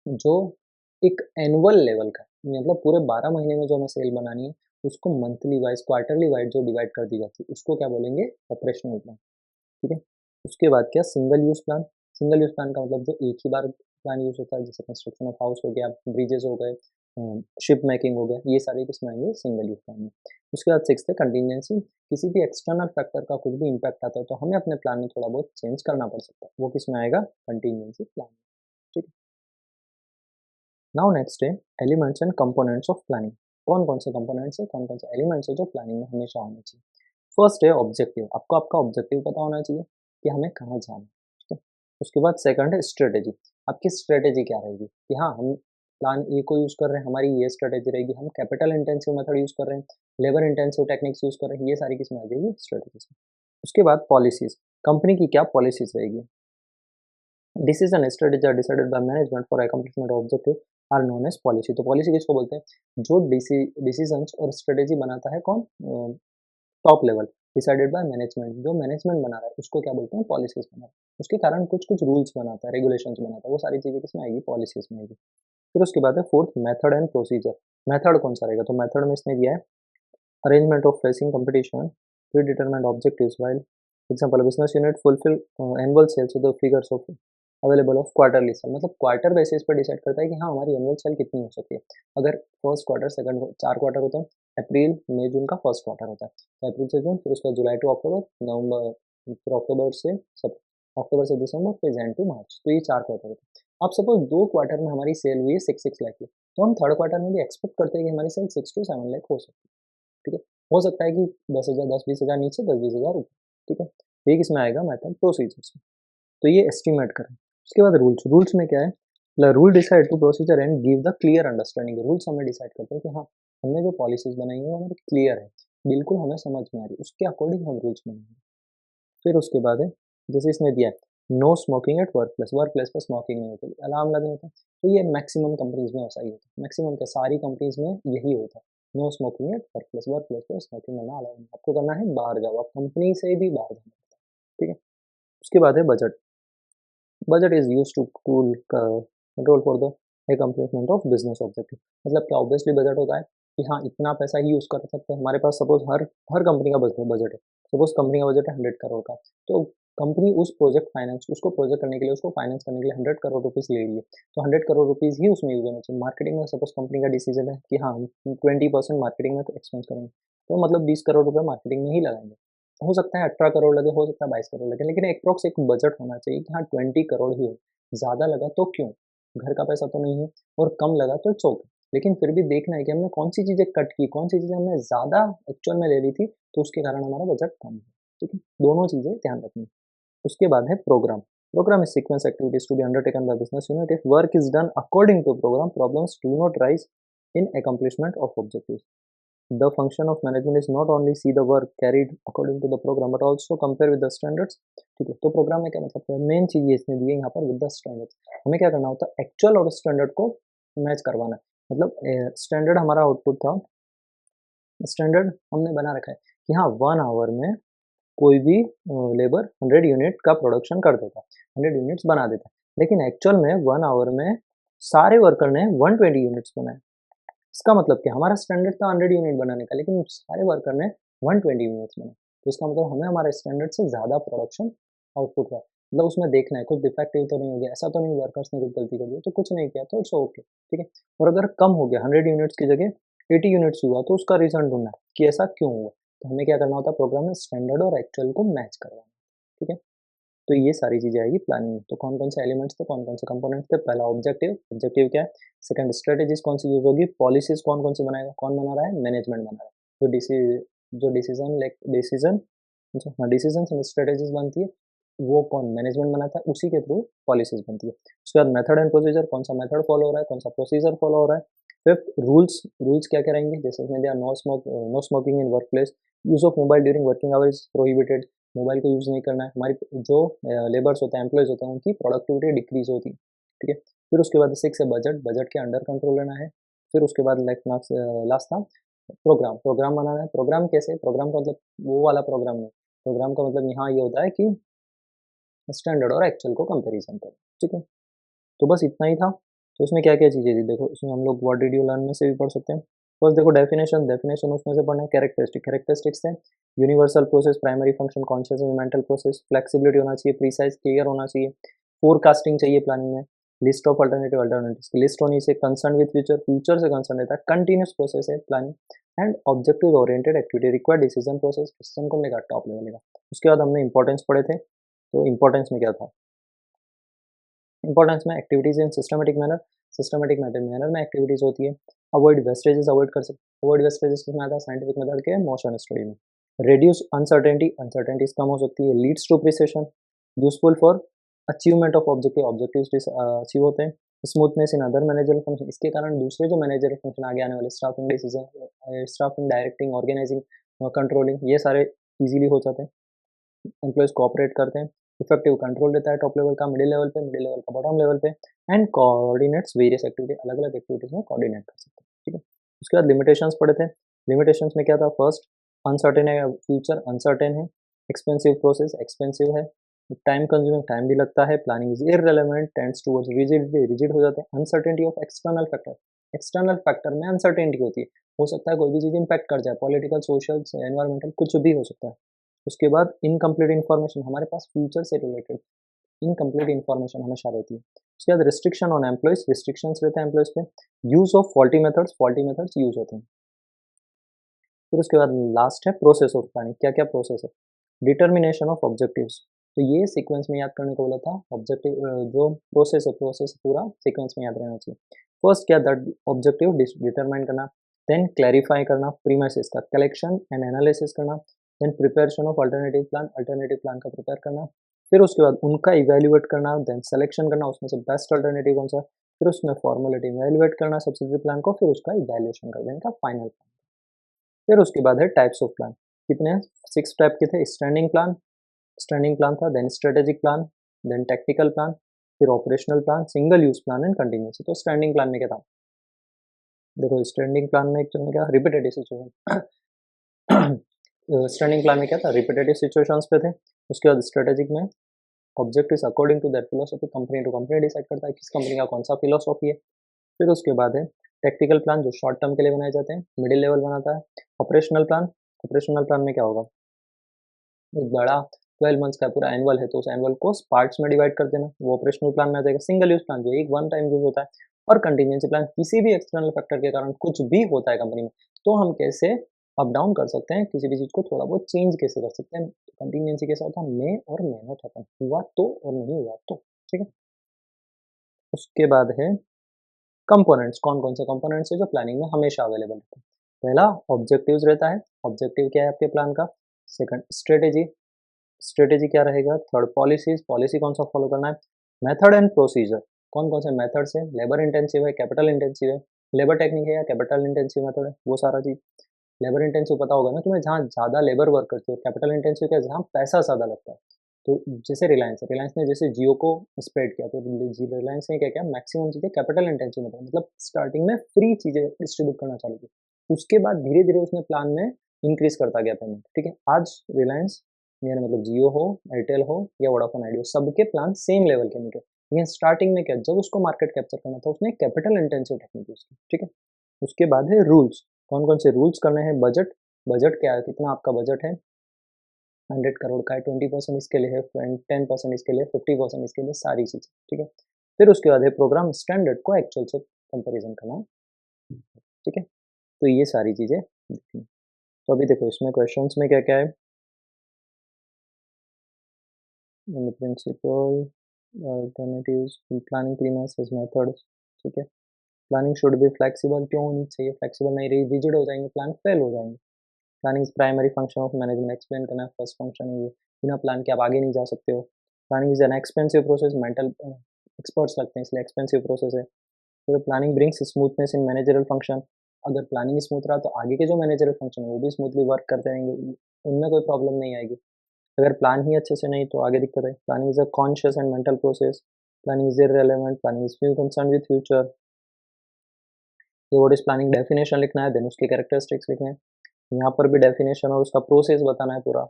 जो एक एनुअल लेवल का, मतलब पूरे 12 महीने में जो हमें सेल बनानी है उसको मंथली वाइज, क्वार्टरली वाइज जो डिवाइड कर दी जाती है उसको क्या बोलेंगे? ऑपरेशनल प्लान, ठीक है। उसके बाद क्या? Single use plan. Single use plan का मतलब जो एक ही बार प्लान यूज होता है, जैसे कंस्ट्रक्शन ऑफ हाउस हो गया, ब्रिजेस हो गए, शिप मेकिंग हो गया, ये सारे किसमें आएंगे? सिंगल यूज प्लान में। उसके बाद सिक्स है कंटीजेंसी। किसी भी एक्सटर्नल फैक्टर का कुछ भी इम्पैक्ट आता है तो हमें अपने प्लान में थोड़ा बहुत चेंज करना पड़ सकता है, वो किसमें आएगा? कंटीजेंसी प्लान, ठीक है। नाउ नेक्स्ट है elements and components of planning. कौन कौन से कंपोनेंट्स है, कौन कौन से एलिमेंट्स है जो प्लानिंग में हमेशा होने चाहिए। फर्स्ट है ऑब्जेक्टिव। आपको आपका ऑब्जेक्टिव पता होना चाहिए कि हमें कहाँ जाना है, ठीक है। उसके बाद सेकंड है स्ट्रेटेजी। आपकी स्ट्रेटेजी क्या रहेगी कि हाँ, हम प्लान ए को यूज कर रहे हैं, हमारी ये स्ट्रेटेजी रहेगी। हम कैपिटल इंटेंसिव मेथड यूज कर रहे हैं, लेबर इंटेंसिव टेक्निक्स यूज कर रहे हैं, ये सारी किसमें आ जाएगी? स्ट्रेटेजी में। उसके बाद पॉलिसीज, कंपनी की क्या पॉलिसीज रहेगी। Decision strategy are decided by management for accomplishment objective are known as policy. तो पॉलिसी किसको बोलते हैं? जो डिसीजंस और स्ट्रेटेजी बनाता है कौन? Top level, decided by management. जो मैनेजमेंट बना रहा है उसको क्या बोलते हैं? पॉलिसीज बना रहा है। उसके कारण कुछ कुछ रूल्स बनाता है, रेगुलेशंस बनाता है, वो सारी चीजें किसमें आएगी? पॉलिसीज में आएगी। फिर उसके बाद है fourth, method and procedure. Method कौन सा रहेगा? तो मेथड में इसने दिया है arrangement of facing competition, predetermined objectives while example business unit fulfill annual sales with the figures of available of quarterly sale. मतलब क्वार्टर बेसिस पर डिसाइड करता है कि हाँ हमारी एनुअल सेल कितनी हो सकती है। अगर फर्स्ट क्वार्टर, सेकंड, 4 क्वार्टर होते हैं, अप्रैल मई जून का फर्स्ट क्वार्टर होता है, तो अप्रैल से जून, फिर उसका जुलाई टू अक्टूबर, नवंबर, फिर अक्टूबर से सब, अक्टूबर से दिसंबर, फिर जैन टू मार्च, तो ये 4 क्वार्टर होते हैं। अब सपोज 2 क्वार्टर में हमारी सेल हुई है 6 लाख की, तो हम थर्ड क्वार्टर में भी एक्सपेक्ट करते हैं कि हमारी सेल 6 to 7 लाख हो सकती है, ठीक है। हो सकता है कि 10,000, 10-20 हज़ार नीचे, 10-20 हज़ार ऊपर, ठीक है। तो ये किसमें आएगा? मेथड प्रोसीजर्स में। तो ये एस्टिमेट करें। उसके बाद रूल्स। रूल्स में क्या है? Rule decide to procedure and give the clear understanding. Rules हमें डिसाइड करते हैं कि हाँ, हमने जो पॉलिसीज बनाई है वो हमारी क्लियर है, बिल्कुल हमें समझ में आ रही है, उसके अकॉर्डिंग हम रूल्स बनाएंगे। फिर उसके बाद है, जैसे इसमें दिया है no smoking at work place. Work place पर स्मोकिंग नहीं होती, अलार्म लगे होता है। तो ये मैक्सिमम कंपनीज में ऐसा ही होता है, मैक्सिमम क्या, सारी कंपनीज में यही होता है। No smoking at work place. Work place पर स्मोकिंग करना अलाउ नहीं। आपको करना है बाहर जाओ, आप कंपनी से भी बाहर जाना पड़ता है, ठीक है। उसके बाद है budget. Budget is use to tool control for the accomplishment of business objective. मतलब क्या, ऑब्वियसली बजट होता है कि हाँ इतना पैसा ही यूज कर सकते हैं। हमारे पास सपोज हर हर कंपनी का बजट है। सपोज कंपनी का बजट है 100 करोड़ का, तो कंपनी उस प्रोजेक्ट फाइनेंस, उसको प्रोजेक्ट करने के लिए, उसको फाइनेंस करने के लिए 100 करोड़ रुपीज ले रही है, तो 100 करोड़ रुपीज ही उसमें यूज होना चाहिए। मार्केटिंग में सपोज कंपनी का डिसीजन है कि हाँ हम 20% मार्केटिंग में एक्सपेंस करेंगे, तो मतलब 20 करोड़ रुपये मार्केटिंग में ही लगाएंगे। हो सकता है 18 करोड़ लगे, हो सकता है 22 करोड़ लगे, लेकिन अप्रोक्स एक बजट होना चाहिए कि हाँ 20 करोड़ ही हो। ज़्यादा लगा तो क्यों, घर का पैसा तो नहीं है, और कम लगा तो इट्स ओके, लेकिन फिर भी देखना है कि हमने कौन सी चीज़ें कट की, कौन सी चीज़ें हमने ज़्यादा एक्चुअल में ले ली थी, तो उसके कारण हमारा बजट कम है, ठीक है। दोनों चीज़ें ध्यान रखनी है। उसके बाद है programme. Programme is sequence activities to be undertaken by business unit. If work is done according to programme, problems do not rise in accomplishment of objectives. The function of management is not only see the work carried according to the program but also compare with the standards, ठीक है। तो programme में क्या मतलब है? Main चीज ये इसने दी है यहाँ पर, विद द स्टैंडर्ड्स। हमें क्या करना होता है? एक्चुअल और स्टैंडर्ड को मैच करवाना है। मतलब स्टैंडर्ड हमारा आउटपुट था, स्टैंडर्ड हमने बना रखा है कि हाँ 1 आवर में कोई भी लेबर 100 यूनिट का प्रोडक्शन कर देता है, 100 यूनिट्स बना देता है, लेकिन एक्चुअल में 1 आवर में सारे वर्कर ने 120 यूनिट्स बनाए। इसका मतलब क्या, हमारा स्टैंडर्ड था 100 यूनिट बनाने का, लेकिन सारे वर्कर ने 120 यूनिट्स बनाए। तो इसका मतलब हमें हमारे स्टैंडर्ड से ज़्यादा प्रोडक्शन आउटपुट हुआ। मतलब उसमें देखना है कुछ डिफेक्टिव तो नहीं हो गया, ऐसा तो नहीं वर्कर्स ने कुछ गलती कर दी, तो कुछ नहीं किया तो इट्स ओके, ठीक है। और अगर कम हो गया, 100 यूनिट्स की जगह 80 यूनिट्स हुआ, तो उसका रीज़न ढूंढना है कि ऐसा क्यों हुआ। तो हमें क्या करना होता है प्रोग्राम में, स्टैंडर्ड और एक्चुअल को मैच करवाना, ठीक है। तो ये सारी चीज़ें आएगी प्लानिंग में। तो कौन-कौन से एलिमेंट्स थे, कौन-कौन से कंपोनेंट्स थे? पहला ऑब्जेक्टिव, ऑब्जेक्टिव क्या है? सेकंड स्ट्रैटेजीज़ कौन सी यूज़ होगी? पॉलिसीज़ कौन-कौन सी बनाएगा? कौन बना रहा है? मैनेजमेंट बना रहा है। जो डिसीज़न लाइक डिसीज़न अच्छा हाँ, डिसीज़न्स एंड स्ट्रैटेजीज़ बनती है, वो कौन मैनेजमेंट बनाता है, उसी के थ्रू पॉलिसीज़ बनती है। उसके बाद मेथड एंड प्रोसीजर, कौन सा मेथड फॉलो हो रहा है, कौन सा प्रोसीजर फॉलो हो रहा है। फिफ्थ रूल्स, रूल्स क्या-क्या रहेंगे? जैसे इसमें दिया no smoking in workplace, use of mobile during working hours is prohibited. Mobile को यूज़ नहीं करना है। हमारी जो लेबर्स होते हैं, एम्प्लॉइज़ होते हैं, उनकी प्रोडक्टिविटी डिक्रीज़ होती है, ठीक है। फिर उसके बाद 6 है बजट, बजट के अंडर कंट्रोल रहना है। फिर उसके बाद लास्ट था प्रोग्राम, प्रोग्राम बनाना है। प्रोग्राम कैसे? प्रोग्राम का मतलब वो वाला प्रोग्राम नहीं, प्रोग्राम का मतलब यहाँ ये होता है कि स्टैंडर्ड और एक्चुअल को कंपैरिज़न करें, ठीक है। तो बस इतना ही था। तो इसमें क्या-क्या चीज़ें थी देखो, इसमें हम लोग व्हाट डिड यू लर्न में से भी पढ़ सकते हैं। फर्स्ट देखो डेफिनेशन, डेफिनेशन उसमें से पढ़ना है। कैरेक्टरिस्टिक, कैरेक्टरिस्टिक्स है universal process, primary function, conscious and mental process, flexibility होना चाहिए, प्रिसाइज़, क्लियर होना चाहिए, फोरकास्टिंग चाहिए प्लानिंग में, लिस्ट ऑफ अल्टरनेटिव, अल्टरनेटिव्स की लिस्ट होनी चाहिए, कंसर्न विद फ्यूचर, फ्यूचर से कंसर्न रहता है, कंटीन्यूअस प्रोसेस है planning and objective oriented activity, required decision process, decision कौन लेगा? टॉप लेवल लेगा। उसके बाद हमने इंपॉर्टेंस पढ़े थे, तो इंपॉर्टेंस में क्या था? इंपॉर्टेंस में एक्टिविटीज़ इन सिस्टमैटिक मैनर में एक्टिविटीज़ होती है। अवॉइड वेस्टेजेस, अवॉइड कर सकते, अवॉइड वेस्टेजेस किसमें आता है? साइंटिफिक मेथड के मोशन स्टडी में। रिड्यूस अनसर्टेनिटी, अनसर्टेनिटीज कम हो सकती है। Leads to precision, useful for achievement of objective, objectives achieve होते हैं। Smoothness in other managerial function, इसके कारण दूसरे जो मैनेजरल फंक्शन आगे आने वाले staffing decision, staffing, directing, organizing, controlling, ये सारे इजीली हो जाते हैं। एम्प्लॉइज़ कोऑपरेट करते हैं, इफेक्टिव कंट्रोल रहता है टॉप लेवल का, मिडिल लेवल का बॉटम लेवल पे, एंड कोऑर्डिनेट्स वेरियस एक्टिविटी, अलग-अलग एक्टिविटीज़ में कोऑर्डिनेट कर सकते हैं, ठीक है। उसके बाद लिमिटेशंस पढ़े थे, लिमिटेशंस में क्या था? फर्स्ट अनसर्टेन है, फ्यूचर अनसर्टेन है, एक्सपेंसिव प्रोसेस, एक्सपेंसिव है, टाइम कंज्यूमिंग, टाइम भी लगता है, planning is irrelevant, tends towards rigidity, rigid हो जाते हैं, uncertainty of external factor, external factor में अनसर्टेनिटी होती है, हो सकता है कोई भी चीज़ इम्पैक्ट कर जाए, पॉलिटिकल, सोशल, एनवायरमेंटल, कुछ भी हो सकता है। उसके बाद इनकम्प्लीट इन्फॉर्मेशन, हमारे पास फ्यूचर से रिलेटेड इनकम्प्लीट इन्फॉर्मेशन हमेशा रहती है। उसके बाद रिस्ट्रिक्शन ऑन एम्प्लॉइज, रिस्ट्रिक्शंस रहते हैं एम्प्लॉइज पे। Use of faulty methods use होते हैं। फिर उसके बाद लास्ट है प्रोसेस ऑफ प्लानिंग, क्या क्या प्रोसेस है? डिटर्मिनेशन ऑफ ऑब्जेक्टिव्स, तो ये सीक्वेंस में याद करने को बोला था। ऑब्जेक्टिव जो प्रोसेस है, प्रोसेस पूरा सीक्वेंस में याद रहना चाहिए। फर्स्ट क्या था? ऑब्जेक्टिव डिटरमाइन करना, देन क्लैरिफाई करना, प्रीमाइसेस का कलेक्शन एंड एनालिसिस करना, then preparation of alternative plan का प्रिपेयर करना, फिर उसके बाद उनका इवेल्युएट करना, देन सिलेक्शन करना उसमें से बेस्ट अल्टरनेटिव कौन सा, फिर उसमें फॉर्मेलिटी इवेल्युएट करना सब्सिडरी प्लान को, फिर उसका इवेल्युएशन कर देने का फाइनल प्लान। फिर उसके बाद है टाइप्स ऑफ प्लान, कितने हैं? 6 टाइप के थे। स्टैंडिंग प्लान था, then strategic plan, then technical plan, फिर operational plan, single use plan and continuity. तो स्टैंडिंग प्लान में क्या था? देखो स्टैंडिंग प्लान में एक्चुअल में क्या, रिपीटेटिव सिचुएशन स्टैंडिंग प्लान में क्या था? रिपीटेटिव सिचुएशंस पे थे। उसके बाद स्ट्रेटेजिक में objectives according to that philosophy, company to company decide करता है किस कंपनी का कौन सा फिलॉसफी है। फिर उसके बाद है टेक्निकल प्लान, जो शॉर्ट टर्म के लिए बनाए जाते हैं, मिडिल लेवल बनाता है। ऑपरेशनल प्लान में क्या होगा? एक बड़ा 12 मंथ्स का पूरा एनुअल है, तो उस एनुअल को पार्ट्स में डिवाइड कर देना, वो ऑपरेशनल प्लान में आ जाएगा। सिंगल यूज प्लान जो एक वन टाइम यूज होता है, और कंटीजेंसी प्लान किसी भी एक्सटर्नल फैक्टर के कारण कुछ भी होता है कंपनी में, तो हम कैसे अप डाउन कर सकते हैं, किसी भी चीज़ को थोड़ा बहुत चेंज कैसे कर सकते हैं। कंटीजेंसी कैसा होता है? मे और मे नॉट हैपन, हुआ तो और नहीं हुआ तो, ठीक है। उसके बाद है कंपोनेंट्स, कौन-कौन से कंपोनेंट्स है जो प्लानिंग में हमेशा अवेलेबल रहते हैं। पहला ऑब्जेक्टिव्स रहता है, ऑब्जेक्टिव क्या है आपके प्लान का। सेकंड स्ट्रेटेजी, स्ट्रेटेजी क्या रहेगा। थर्ड पॉलिसीज, पॉलिसी कौन सा फॉलो करना है। मेथड एंड प्रोसीजर, कौन-कौन से मेथड्स है, लेबर इंटेंसिव है, कैपिटल इंटेंसिव है, लेबर टेक्निक है या कैपिटल इंटेंसिव मेथड है, वो सारा चीज़। लेबर इंटेंसिव पता होगा ना तुम्हें, जहाँ ज़्यादा लेबर वर्क करती है। कैपिटल इंटेंसिव क्या है? जहाँ पैसा ज़्यादा लगता है। तो जैसे रिलायंस है, रिलायंस ने जैसे जियो को स्प्रेड किया, तो रिलायंस ने क्या किया, मैक्सिमम चीज़ें कैपिटल इंटेंसिव में, मतलब स्टार्टिंग में फ्री चीज़ें डिस्ट्रीब्यूट करना चालू की। उसके बाद धीरे धीरे उसने प्लान में इंक्रीज करता गया पेमेंट, ठीक है। आज रिलायंस यानी मतलब जियो हो, एयरटेल हो या वोडाफोन आइडिया, सबके प्लान सेम लेवल के मिले। लेकिन स्टार्टिंग में क्या, जब उसको मार्केट कैप्चर करना था, उसने कैपिटल इंटेंसिव टेक्निक यूज की, ठीक है। उसके बाद है रूल्स, कौन कौन से रूल्स करने हैं। बजट, बजट क्या है, कितना आपका बजट है। 100 करोड़ का है, 20% इसके लिए है, 10% इसके लिए, 50% इसके लिए, सारी चीज़ें, ठीक है। फिर उसके बाद है प्रोग्राम स्टैंडर्ड को एक्चुअल से कंपेरिजन करना, ठीक है। तो ये सारी चीज़ें दिखती हैं। तो अभी देखो इसमें क्वेश्चंस में क्या क्या है, principle, alternatives, planning premises, methods, ठीक है। प्लानिंग शुड बी फ्लेक्सिबल, क्यों होनी चाहिए फ्लेक्सिबल, नहीं रही रिजिड हो जाएंगे, प्लान फेल हो जाएंगे। Planning is primary function of management, explain करना है फर्स्ट फंक्शन है ये, बिना प्लान के आप आगे नहीं जा सकते हो। Planning is an expensive process, mental experts लगते हैं इसलिए एक्सपेंसिव प्रोसेस है। तो प्लानिंग ब्रिंग्स स्मूथनेस इन मैनेजरल फंक्शन, अगर प्लानिंग स्मूथ रहा तो आगे के जो मैनेजरल फंक्शन है वो भी स्मूथली वर्क करते रहेंगे, उनमें कोई प्रॉब्लम नहीं आएगी। अगर प्लान ही अच्छे से नहीं तो आगे दिक्कत है। Planning is a conscious and mental process, planning is irrelevant, planning is few concern with future. ये व्हाट इज प्लानिंग डेफिनेशन लिखना है, देन उसके कैरेक्टरिस्टिक्स लिखने हैं, यहाँ पर भी डेफिनेशन और उसका प्रोसेस बताना है पूरा।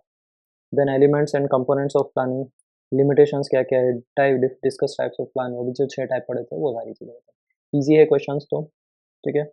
Then elements and components of planning, limitations क्या क्या है, type discuss types of plan, वो भी जो 6 टाइप पढ़े थे वो सारी चीज़ें बताएं। ईजी है क्वेश्चंस तो, ठीक है।